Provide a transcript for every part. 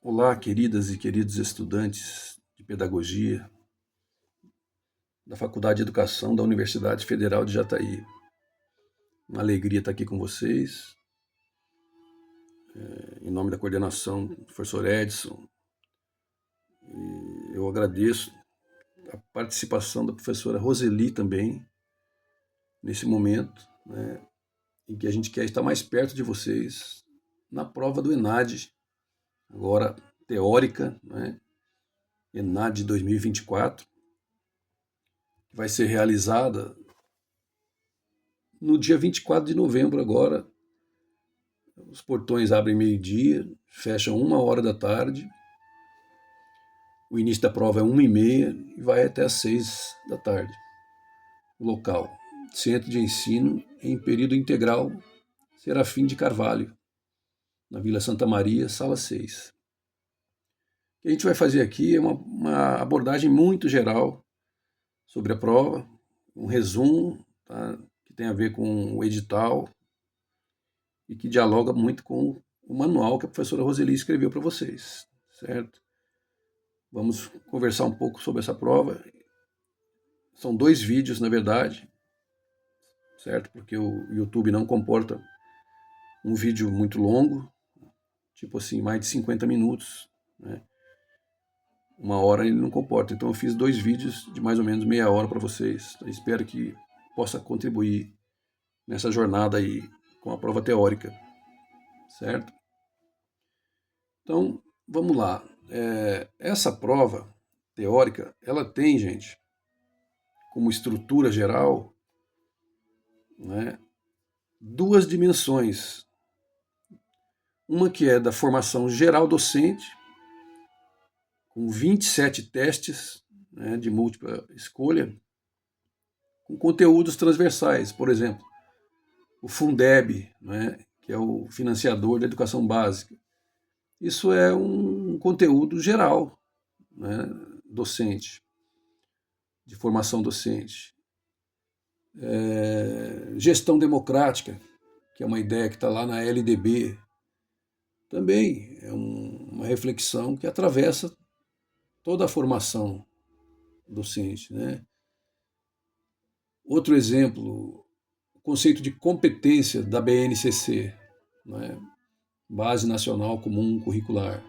Olá, queridas e queridos estudantes de pedagogia da Faculdade de Educação da Universidade Federal de Jataí. Uma alegria estar aqui com vocês, em nome da coordenação do professor Edson. E eu agradeço a participação da professora Roseli também, nesse momento, né, em que a gente quer estar mais perto de vocês na prova do ENAD, agora teórica, né, ENAD 2024, que vai ser realizada no dia 24 de novembro agora. Os portões abrem meio-dia, fecham 1 hora da tarde. O início da prova é 1h30 e vai até às 6 da tarde. O local: Centro de Ensino em Período Integral Serafim de Carvalho, na Vila Santa Maria, sala 6. O que a gente vai fazer aqui é uma abordagem muito geral sobre a prova, um resumo, tá, que tem a ver com o edital e que dialoga muito com o manual que a professora Roseli escreveu para vocês, certo? Vamos conversar um pouco sobre essa prova. São 2 vídeos, na verdade, certo? Porque o YouTube não comporta um vídeo muito longo, tipo assim, mais de 50 minutos, né? 1 hora ele não comporta. Então eu fiz 2 vídeos de mais ou menos meia hora para vocês. Eu espero que possa contribuir nessa jornada aí com a prova teórica, certo? Então, vamos lá. Essa prova teórica, ela tem, gente, como estrutura geral, né, 2 dimensões. Uma que é da formação geral docente, com 27 testes, né, de múltipla escolha, com conteúdos transversais. Por exemplo, o Fundeb, né, que é o financiador da educação básica. Isso é um conteúdo geral, né, docente, de formação docente. Gestão democrática, que é uma ideia que está lá na LDB, também é uma reflexão que atravessa toda a formação docente, né? Outro exemplo, o conceito de competência da BNCC, né? Base Nacional Comum Curricular.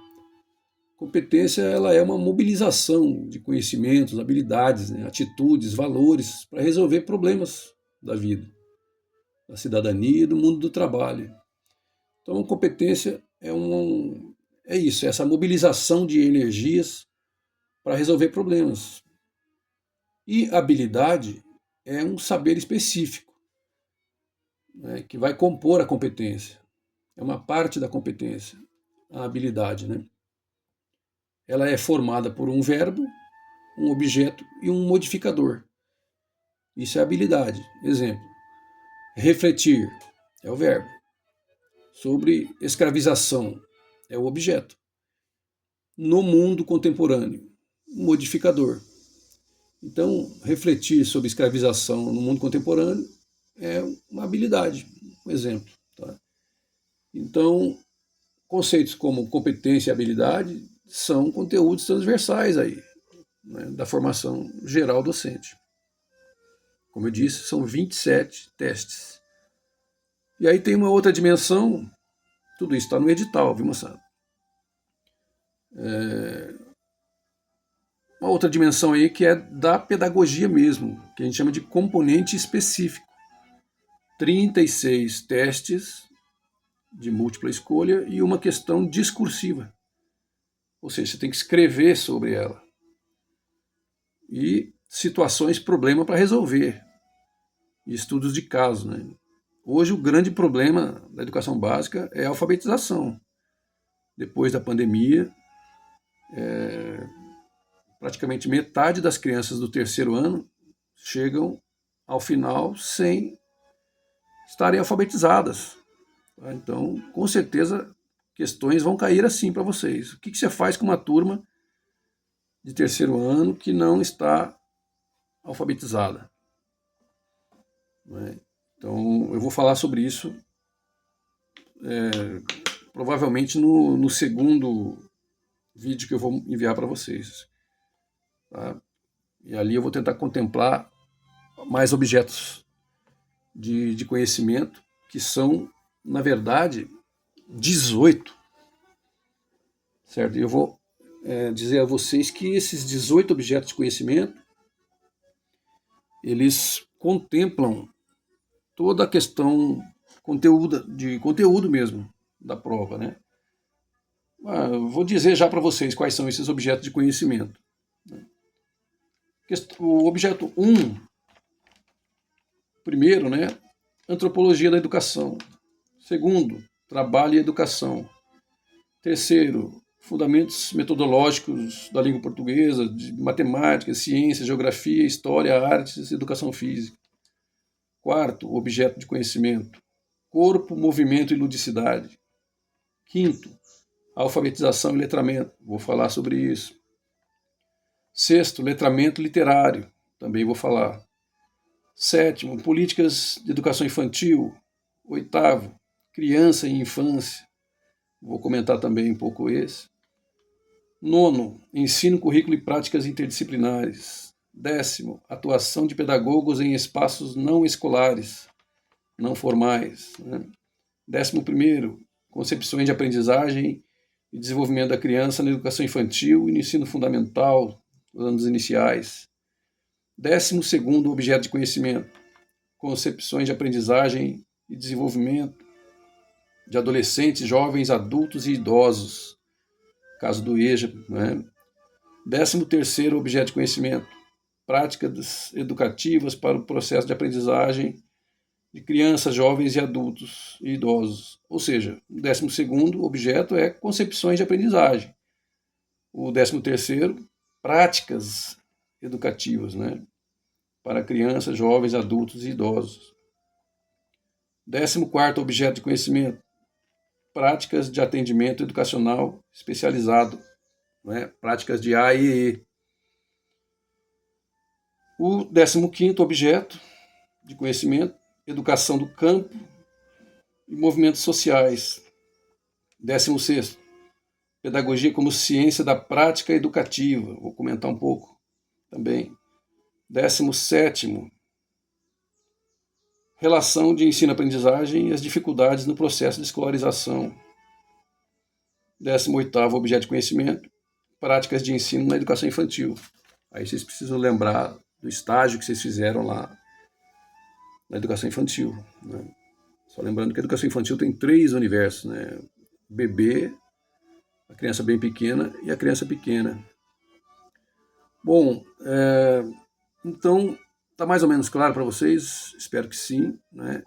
Competência, ela é uma mobilização de conhecimentos, habilidades, né? Atitudes, valores para resolver problemas da vida, da cidadania e do mundo do trabalho. Então, competência é isso, é essa mobilização de energias para resolver problemas. E habilidade é um saber específico, né, que vai compor a competência. É uma parte da competência, a habilidade, né? Ela é formada por um verbo, um objeto e um modificador. Isso é habilidade. Exemplo: refletir é o verbo. Sobre escravização é o objeto. No mundo contemporâneo, um modificador. Então, refletir sobre escravização no mundo contemporâneo é uma habilidade, um exemplo. Tá? Então, conceitos como competência e habilidade são conteúdos transversais aí, né, da formação geral docente. Como eu disse, são 27 testes. E aí tem uma outra dimensão, tudo isso está no edital, viu, moçada? Uma outra dimensão aí que é da pedagogia mesmo, que a gente chama de componente específico. 36 testes de múltipla escolha e uma questão discursiva. Ou seja, você tem que escrever sobre ela. E situações, problema para resolver. E estudos de caso, né? Hoje o grande problema da educação básica é a alfabetização. Depois da pandemia, praticamente metade das crianças do terceiro ano chegam ao final sem estarem alfabetizadas. Então, com certeza, questões vão cair assim para vocês. O que você faz com uma turma de terceiro ano que não está alfabetizada? Então, eu vou falar sobre isso provavelmente no segundo vídeo que eu vou enviar para vocês. Tá? E ali eu vou tentar contemplar mais objetos de conhecimento, que são, na verdade, 18. Certo? E eu vou dizer a vocês que esses 18 objetos de conhecimento, eles contemplam toda a questão de conteúdo mesmo da prova, né? Vou dizer já para vocês quais são esses objetos de conhecimento. O objeto 1, primeiro, né? Antropologia da educação. Segundo, trabalho e educação. Terceiro, fundamentos metodológicos da língua portuguesa, de matemática, ciência, geografia, história, artes e educação física. Quarto, objeto de conhecimento, corpo, movimento e ludicidade. Quinto, alfabetização e letramento, vou falar sobre isso. Sexto, letramento literário, também vou falar. Sétimo, políticas de educação infantil. Oitavo, criança e infância, vou comentar também um pouco esse. Nono, ensino, currículo e práticas interdisciplinares. Décimo, atuação de pedagogos em espaços não escolares, não formais. Né? 11º, concepções de aprendizagem e desenvolvimento da criança na educação infantil e no ensino fundamental, nos anos iniciais. 12º, objeto de conhecimento, concepções de aprendizagem e desenvolvimento de adolescentes, jovens, adultos e idosos, caso do EJA. Né? 13º, objeto de conhecimento, práticas educativas para o processo de aprendizagem de crianças, jovens e adultos e idosos. Ou seja, o 12º objeto é concepções de aprendizagem. O 13º, práticas educativas, né? Para crianças, jovens, adultos e idosos. 14º objeto de conhecimento, práticas de atendimento educacional especializado, né? Práticas de A e E. O 15º objeto de conhecimento, educação do campo e movimentos sociais. 16º, pedagogia como ciência da prática educativa, vou comentar um pouco também. 17º, relação de ensino-aprendizagem e as dificuldades no processo de escolarização. 18º, objeto de conhecimento, práticas de ensino na educação infantil. Aí vocês precisam lembrar do estágio que vocês fizeram lá na educação infantil. Né? Só lembrando que a educação infantil tem 3 universos, né? O bebê, a criança bem pequena e a criança pequena. Bom, então está mais ou menos claro para vocês, espero que sim, né?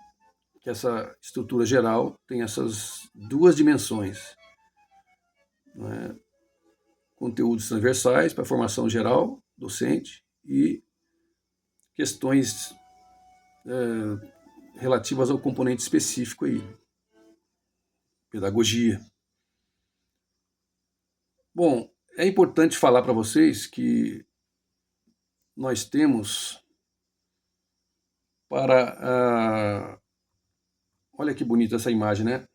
Que essa estrutura geral tem essas 2 dimensões. Né? Conteúdos transversais para a formação geral, docente, e questões relativas ao componente específico aí, pedagogia. Bom, é importante falar para vocês que nós temos olha que bonita essa imagem, né?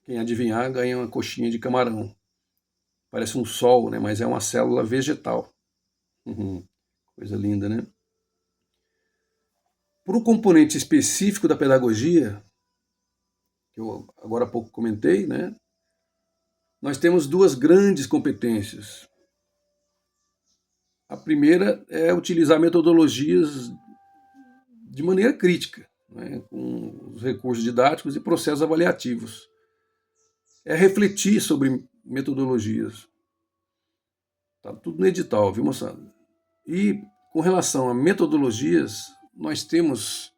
Quem adivinhar ganha uma coxinha de camarão. Parece um sol, né? Mas é uma célula vegetal. Coisa linda, né? Para o componente específico da pedagogia, que eu agora há pouco comentei, né? Nós temos 2 grandes competências. A primeira é utilizar metodologias de maneira crítica, né? Com os recursos didáticos e processos avaliativos. É refletir sobre metodologias. Está tudo no edital, viu, moçada? E com relação a metodologias, nós temos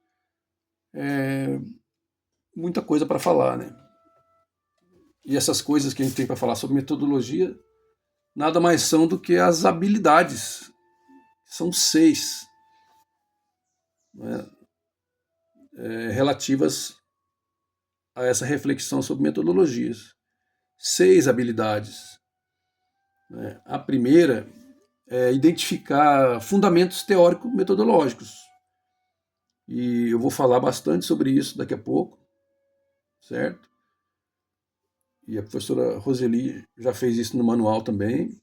muita coisa para falar, né? E essas coisas que a gente tem para falar sobre metodologia nada mais são do que as habilidades. São 6, né? Relativas a essa reflexão sobre metodologias. 6 habilidades. Né? A primeira é identificar fundamentos teórico-metodológicos. E eu vou falar bastante sobre isso daqui a pouco, certo? e a professora Roseli já fez isso no manual também,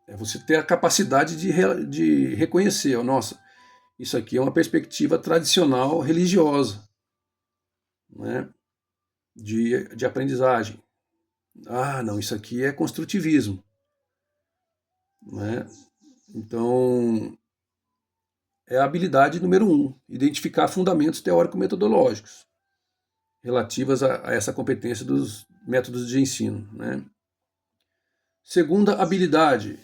é você ter a capacidade de reconhecer, nossa, isso aqui é uma perspectiva tradicional religiosa, né, de aprendizagem. Ah, não, isso aqui é construtivismo, né? Então, é a habilidade número um, identificar fundamentos teórico-metodológicos relativas a essa competência dos métodos de ensino, né? Segunda habilidade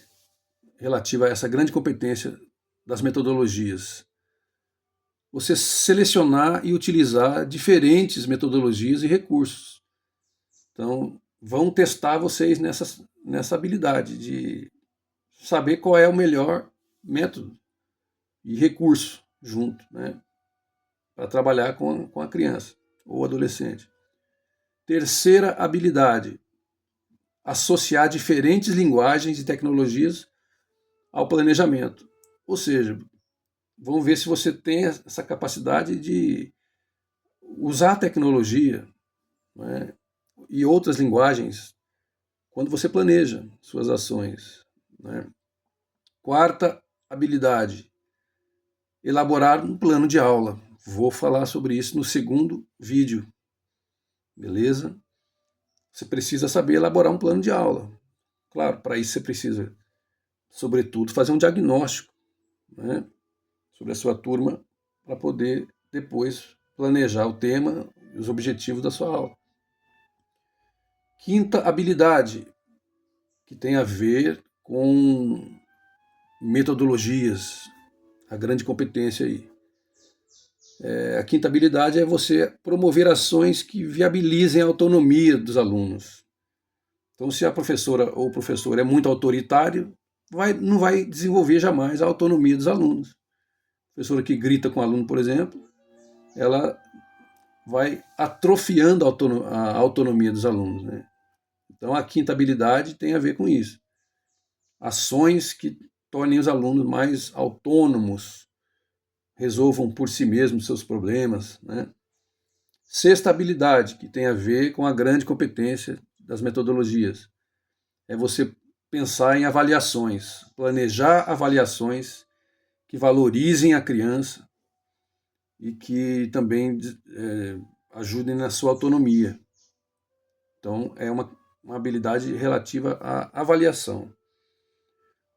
relativa a essa grande competência das metodologias, você selecionar e utilizar diferentes metodologias e recursos. Então, vão testar vocês nessa habilidade de saber qual é o melhor método e recurso junto, né, para trabalhar com a criança ou adolescente. Terceira habilidade, associar diferentes linguagens e tecnologias ao planejamento. Ou seja, vamos ver se você tem essa capacidade de usar a tecnologia, né, e outras linguagens quando você planeja suas ações, né. Quarta habilidade, elaborar um plano de aula. Vou falar sobre isso no segundo vídeo, beleza? Você precisa saber elaborar um plano de aula. Claro, para isso você precisa, sobretudo, fazer um diagnóstico, né, sobre a sua turma para poder depois planejar o tema e os objetivos da sua aula. Quinta habilidade, que tem a ver com metodologias, a grande competência aí. A quinta habilidade é você promover ações que viabilizem a autonomia dos alunos. Então, se a professora ou o professor é muito autoritário, não vai desenvolver jamais a autonomia dos alunos. A professora que grita com o aluno, por exemplo, ela vai atrofiando a autonomia dos alunos, né? Então, a quinta habilidade tem a ver com isso. Ações que tornem os alunos mais autônomos, resolvam por si mesmos seus problemas, né? Sexta habilidade, que tem a ver com a grande competência das metodologias, é você pensar em avaliações, planejar avaliações que valorizem a criança e que também ajudem na sua autonomia. Então, é uma habilidade relativa à avaliação.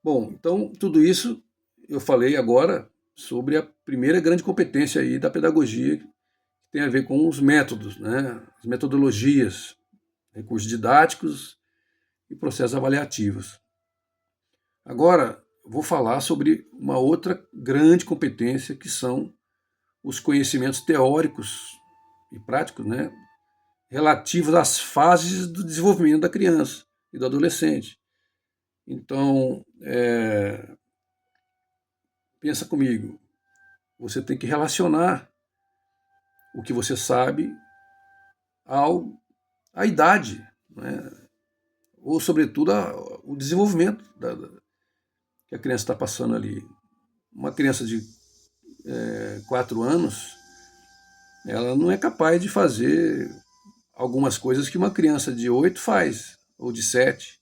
Bom, então, tudo isso eu falei agora sobre a primeira grande competência aí da pedagogia, que tem a ver com os métodos, né? As metodologias, recursos didáticos e processos avaliativos. Agora, vou falar sobre uma outra grande competência, que são os conhecimentos teóricos e práticos, né, relativos às fases do desenvolvimento da criança e do adolescente. Então, pensa comigo, você tem que relacionar o que você sabe à idade, né, ou, sobretudo, o desenvolvimento que a criança está passando ali. Uma criança de 4 anos, ela não é capaz de fazer algumas coisas que uma criança de 8 faz, ou de 7.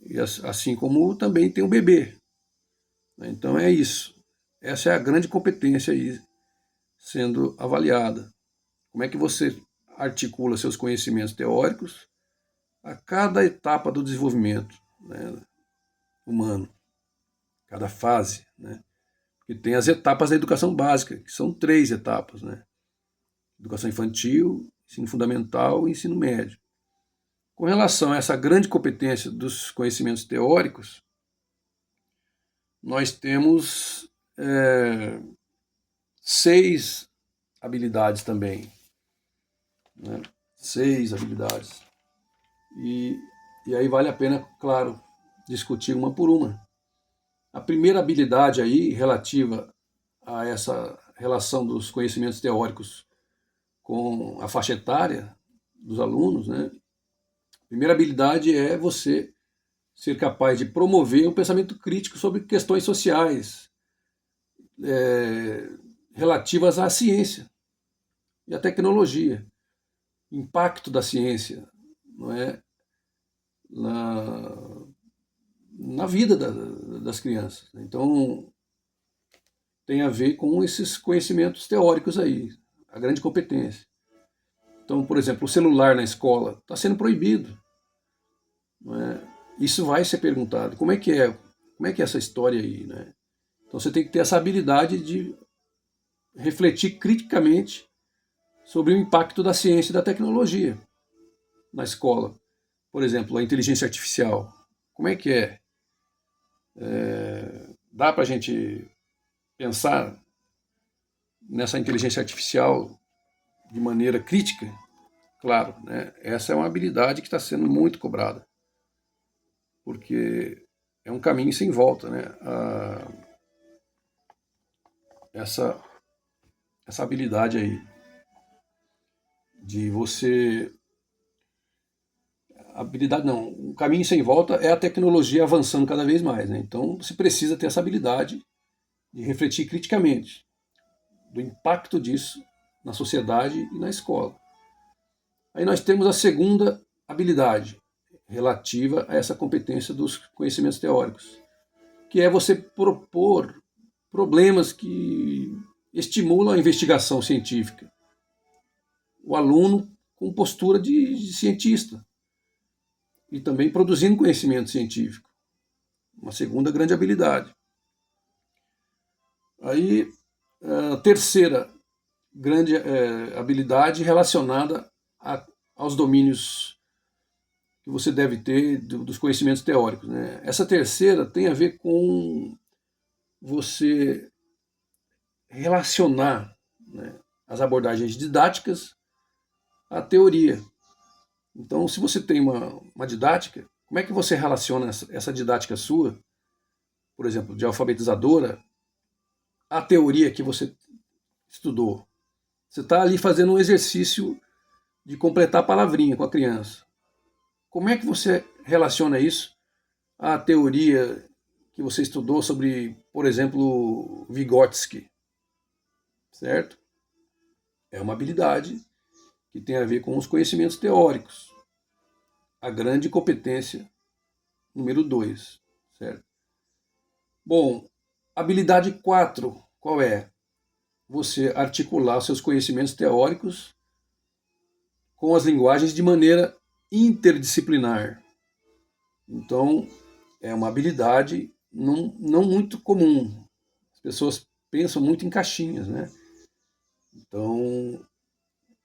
E assim como também tem um bebê. Então é isso. Essa é a grande competência aí sendo avaliada. Como é que você articula seus conhecimentos teóricos a cada etapa do desenvolvimento, né, humano, cada fase, né? Porque tem as etapas da educação básica, que são 3 etapas, né? Educação infantil, ensino fundamental e ensino médio. Com relação a essa grande competência dos conhecimentos teóricos, nós temos 6 habilidades também, né? 6 habilidades. E aí vale a pena, claro, discutir uma por uma. A primeira habilidade aí, relativa a essa relação dos conhecimentos teóricos com a faixa etária dos alunos, né? A primeira habilidade é você ser capaz de promover um pensamento crítico sobre questões sociais relativas à ciência e à tecnologia. impacto da ciência, não é, na, na vida das crianças. Então, tem a ver com esses conhecimentos teóricos aí, a grande competência. Então, por exemplo, o celular na escola está sendo proibido. Não é? Isso vai ser perguntado. Como é que é? Como é que é essa história aí? Né? Então você tem que ter essa habilidade de refletir criticamente sobre o impacto da ciência e da tecnologia na escola. Por exemplo, a inteligência artificial. Como é que é? Dá para a gente pensar nessa inteligência artificial de maneira crítica? Claro, né? Essa é uma habilidade que está sendo muito cobrada, porque é um caminho sem volta, né? Essa, essa habilidade aí de você... Habilidade não, um caminho sem volta é a tecnologia avançando cada vez mais, né? Então você precisa ter essa habilidade de refletir criticamente do impacto disso na sociedade e na escola. Aí nós temos a segunda habilidade relativa a essa competência dos conhecimentos teóricos, que é você propor problemas que estimulam a investigação científica. O aluno com postura de cientista e também produzindo conhecimento científico. Uma segunda grande habilidade. Aí, a terceira grande habilidade relacionada aos domínios que você deve ter dos conhecimentos teóricos. Né? Essa terceira tem a ver com você relacionar, né, as abordagens didáticas à teoria. Então, se você tem uma didática, como é que você relaciona essa didática sua, por exemplo, de alfabetizadora, à teoria que você estudou? Você está ali fazendo um exercício de completar a palavrinha com a criança. Como é que você relaciona isso à teoria que você estudou sobre, por exemplo, Vygotsky? Certo? É uma habilidade que tem a ver com os conhecimentos teóricos. A grande competência número 2, certo? Bom, habilidade 4, qual é? Você articular seus conhecimentos teóricos com as linguagens de maneira interdisciplinar. Então, é uma habilidade não muito comum. As pessoas pensam muito em caixinhas, né? Então,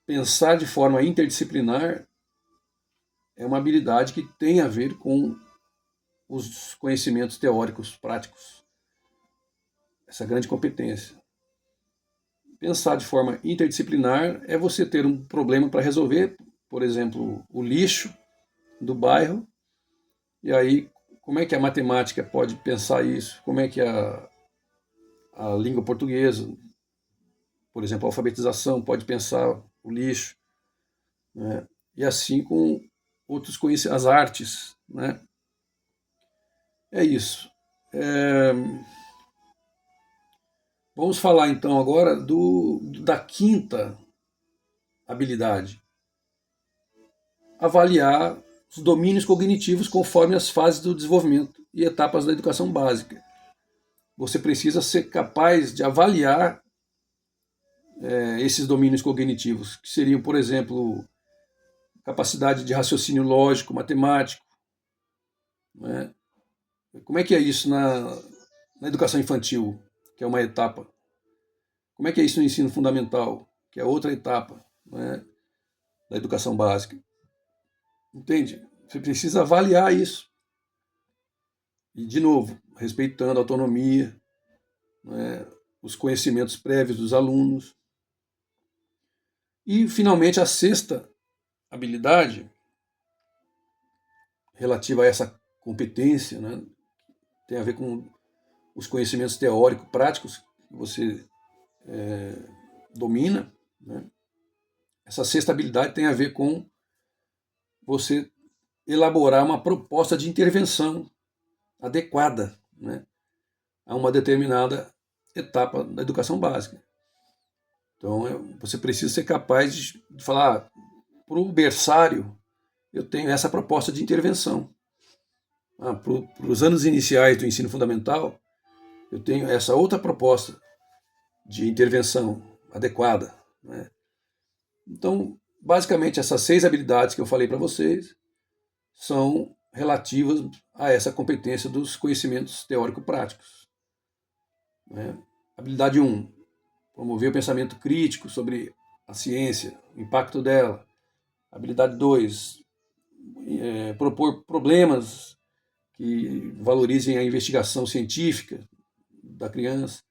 pensar de forma interdisciplinar é uma habilidade que tem a ver com os conhecimentos teóricos práticos. Essa grande competência. Pensar de forma interdisciplinar é você ter um problema para resolver, por exemplo, o lixo do bairro, e aí como é que a matemática pode pensar isso? Como é que a língua portuguesa, por exemplo, a alfabetização pode pensar o lixo, né? E assim com outros conhecimentos, as artes, né? É isso. Vamos falar então agora da quinta habilidade. Avaliar os domínios cognitivos conforme as fases do desenvolvimento e etapas da educação básica. Você precisa ser capaz de avaliar esses domínios cognitivos, que seriam, por exemplo, capacidade de raciocínio lógico, matemático. Né? Como é que é isso na educação infantil, que é uma etapa? Como é que é isso no ensino fundamental, que é outra etapa, né, da educação básica? Entende? Você precisa avaliar isso. E, de novo, respeitando a autonomia, né, os conhecimentos prévios dos alunos. E, finalmente, a sexta habilidade, relativa a essa competência, né, tem a ver com os conhecimentos teóricos, práticos, que você domina. Né? Essa sexta habilidade tem a ver com você elaborar uma proposta de intervenção adequada, né, a uma determinada etapa da educação básica. Então, você precisa ser capaz de falar, para o berçário, eu tenho essa proposta de intervenção. Para os anos iniciais do ensino fundamental, eu tenho essa outra proposta de intervenção adequada, né? Então, basicamente, essas 6 habilidades que eu falei para vocês são relativas a essa competência dos conhecimentos teórico-práticos, né? Habilidade 1, promover o pensamento crítico sobre a ciência, o impacto dela. Habilidade 2, propor problemas que valorizem a investigação científica da criança.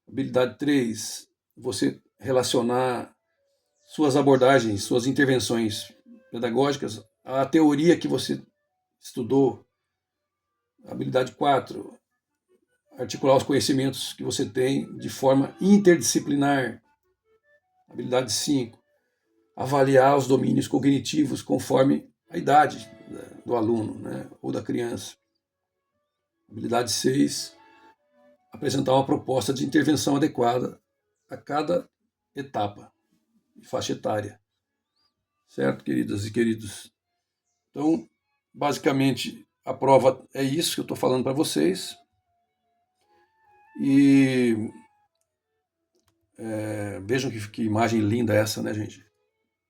Habilidade 3, você relacionar suas abordagens, suas intervenções pedagógicas à teoria que você estudou. Habilidade 4, articular os conhecimentos que você tem de forma interdisciplinar. Habilidade 5, avaliar os domínios cognitivos conforme a idade do aluno, né, ou da criança. Habilidade 6, apresentar uma proposta de intervenção adequada a cada etapa e faixa etária. Certo, queridas e queridos? Então, basicamente, a prova é isso que eu estou falando para vocês. E vejam que imagem linda essa, né, gente?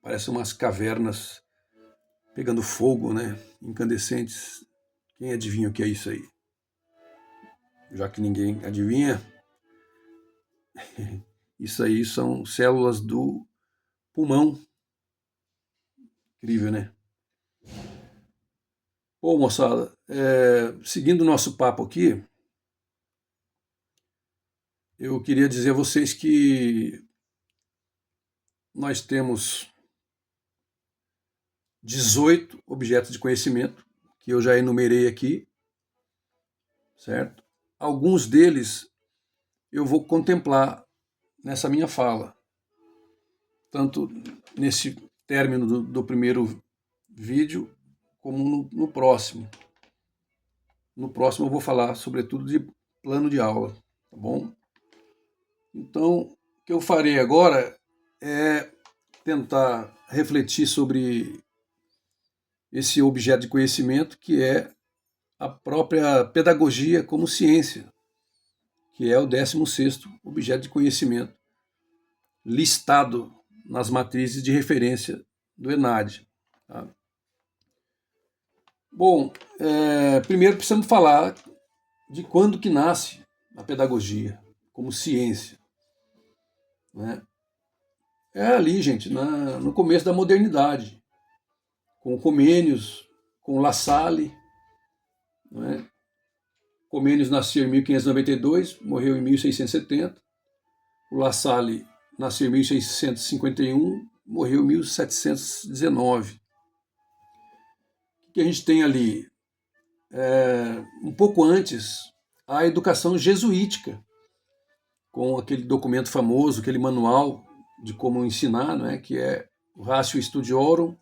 Parece umas cavernas pegando fogo, né? Incandescentes. Quem adivinha o que é isso aí? Já que ninguém adivinha, isso aí são células do pulmão. Incrível, né? Bom, moçada, seguindo o nosso papo aqui, eu queria dizer a vocês que nós temos 18 objetos de conhecimento, que eu já enumerei aqui, certo? Alguns deles eu vou contemplar nessa minha fala, tanto nesse término do primeiro vídeo, como no próximo. No próximo eu vou falar, sobretudo, de plano de aula, tá bom? Então, o que eu farei agora é tentar refletir sobre esse objeto de conhecimento, que é a própria pedagogia como ciência, que é o 16º objeto de conhecimento listado nas matrizes de referência do ENAD. Tá? Bom, primeiro precisamos falar de quando que nasce a pedagogia como ciência, né? É ali, gente, no começo da modernidade, com Comênios, com La Salle, né? Comênios nasceu em 1592, morreu em 1670. O La Salle nasceu em 1651, morreu em 1719. O que a gente tem ali? Um pouco antes, a educação jesuítica, com aquele documento famoso, aquele manual de como ensinar, né, que é o Ratio Studiorum,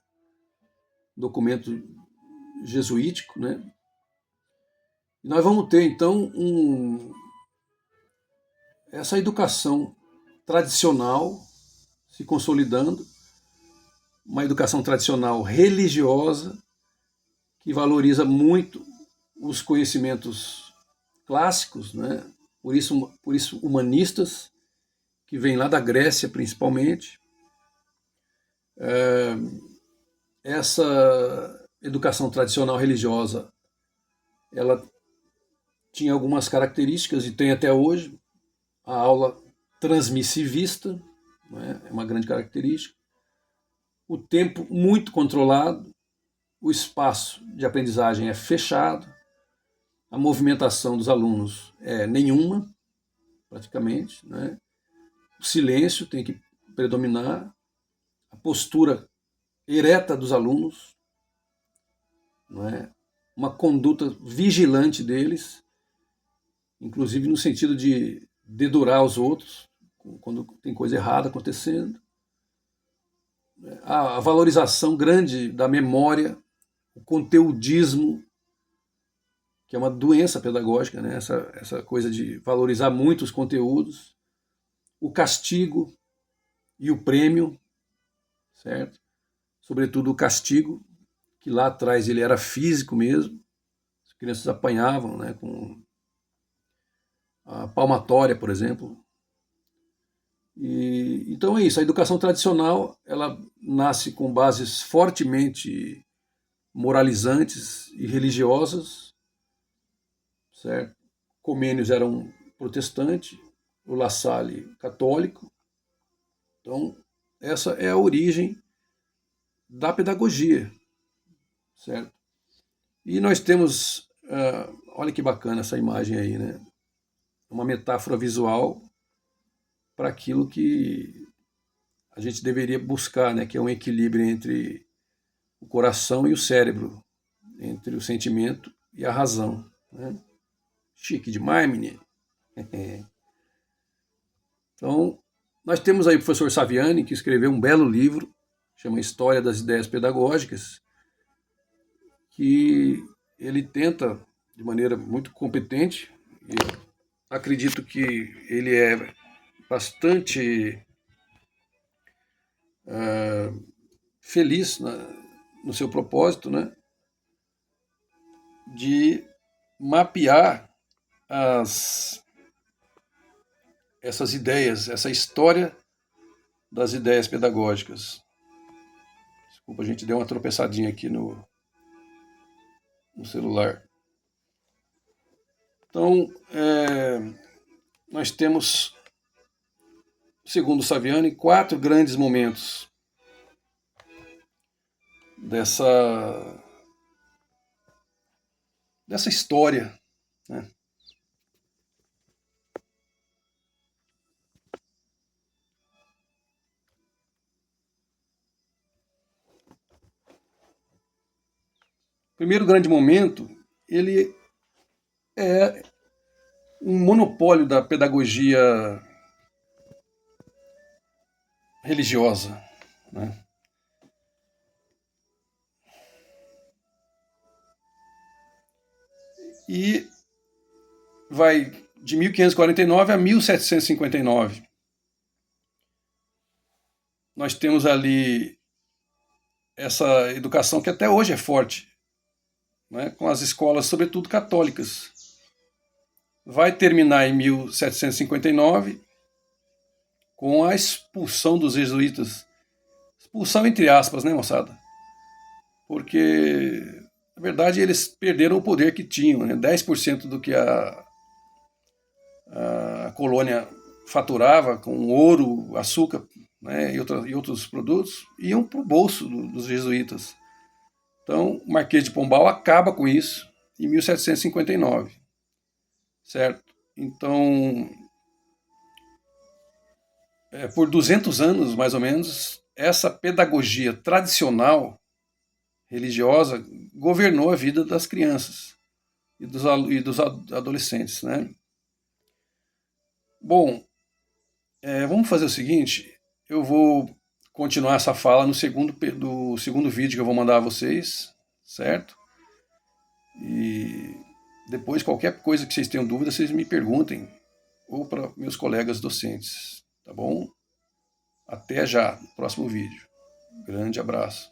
documento jesuítico, né? E nós vamos ter, então, essa educação tradicional se consolidando, uma educação tradicional religiosa, que valoriza muito os conhecimentos clássicos, né? Por isso humanistas, que vêm lá da Grécia principalmente. Essa educação tradicional religiosa, ela tinha algumas características, e tem até hoje. A aula transmissivista, né, é uma grande característica. O tempo muito controlado, o espaço de aprendizagem é fechado, a movimentação dos alunos é nenhuma, praticamente, né? O silêncio tem que predominar, a postura ereta dos alunos, não é? Uma conduta vigilante deles, inclusive no sentido de dedurar os outros quando tem coisa errada acontecendo. A valorização grande da memória, o conteudismo, que é uma doença pedagógica, né? Essa coisa de valorizar muito os conteúdos, o castigo e o prêmio, certo? sobretudo o castigo, que lá atrás ele era físico mesmo, as crianças apanhavam, né, com a palmatória, por exemplo. Então é isso, a educação tradicional ela nasce com bases fortemente moralizantes e religiosas, certo? Comênios era um protestante, o La Salle católico. Então essa é a origem da pedagogia, certo? E nós temos, olha que bacana essa imagem aí, né? Uma metáfora visual para aquilo que a gente deveria buscar, né? Que é um equilíbrio entre o coração e o cérebro, entre o sentimento e a razão, né? Chique demais, menino. Então, nós temos aí o professor Saviani, que escreveu um belo livro, chama História das Ideias Pedagógicas, que ele tenta, de maneira muito competente, e acredito que ele é bastante feliz no seu propósito, né, de mapear essas ideias, essa história das ideias pedagógicas. Desculpa, a gente deu uma tropeçadinha aqui no celular. Então, nós temos, segundo Saviani, 4 grandes momentos dessa história, né? O primeiro grande momento, ele é um monopólio da pedagogia religiosa, né? E vai de 1549 a 1759. Nós temos ali essa educação que até hoje é forte, né, com as escolas, sobretudo católicas. Vai terminar em 1759 com a expulsão dos jesuítas. Expulsão entre aspas, né, moçada? Porque, na verdade, eles perderam o poder que tinham, né? 10% do que a colônia faturava com ouro, açúcar, né, e outros produtos, iam para o bolso dos jesuítas. Então, o Marquês de Pombal acaba com isso em 1759, certo? Então, por 200 anos, mais ou menos, essa pedagogia tradicional religiosa governou a vida das crianças e dos adolescentes, né? Bom, vamos fazer o seguinte, eu vou continuar essa fala no do segundo vídeo que eu vou mandar a vocês, certo? E depois, qualquer coisa que vocês tenham dúvida, vocês me perguntem, ou para meus colegas docentes, tá bom? Até já, no próximo vídeo. Grande abraço.